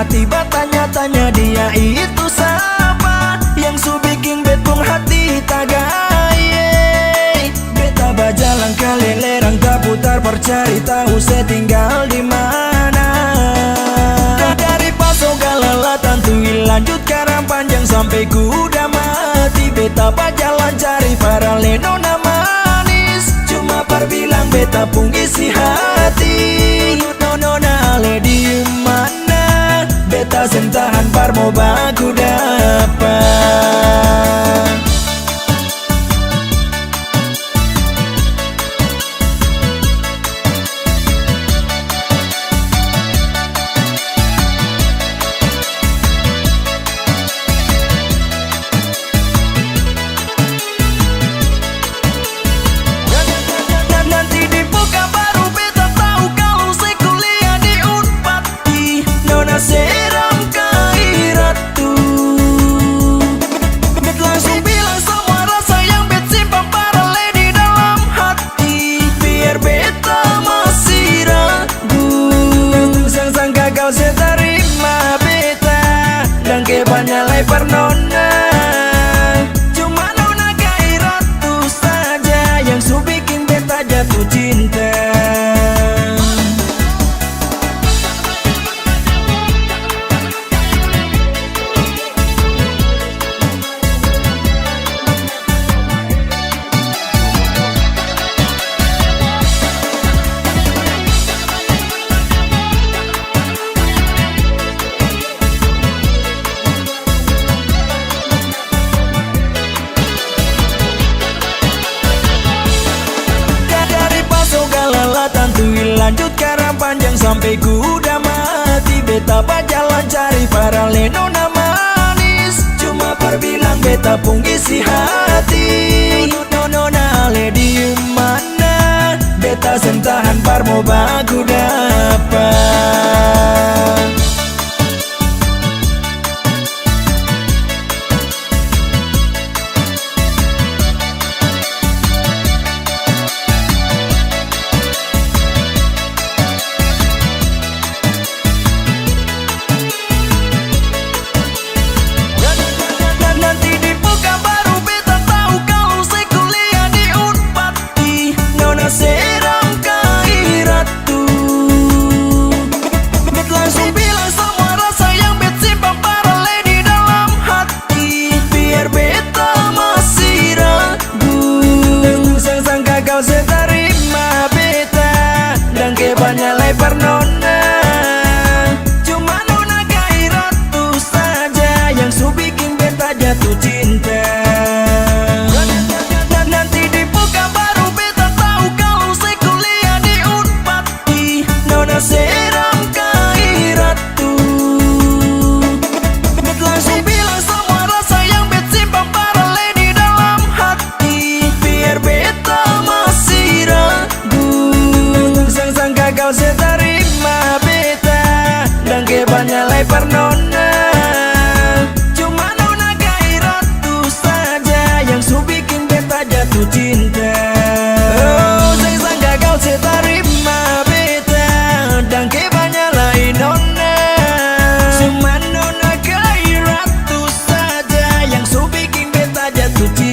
hati bertanya-tanya dia itu siapa yang su bikin betung hati tagaye. Beta berjalan kelilerang tak putar percari tahu saya tinggal di mana. Dari Paso Galala Tantui lanjut Karang Panjang sampai kuda mati. Beta berjalan cari para lenona manis, cuma perbilang beta pun isi hati. Nona ale di mana? Beta sentahan par mau baku dapat. Saya terima beta dan kebanyakan pernona. Cuma nona gairatu saja yang su bikin beta jatuh cinta. Lanjut Karang Panjang sampai kuda mati. Beta berjalan cari para lenona manis, cuma perbilang beta pun isi hati. Nona ale di mana? Beta sentahan par mau baku dapat. Saya terima beta dan kebanyakan pernona. Cuma nona gairatu saja yang su bikin beta jatuh cinta. Nanti di Pekanbaru beta tahu kalau saya kuliah di Unpati. Nona seram gairatu, bet langsung bilang semua rasa yang bet simpan paralel di dalam hati. Biar beta sangka kau saya terima beta dan kebanyakan pernona. Cuma nona gairatu saja yang su bikin beta jatuh cinta. Oh, saya sangka kau saya terima beta dan kebanyakan nona. Cuma nona gairatu saja yang su bikin beta jatuh cinta.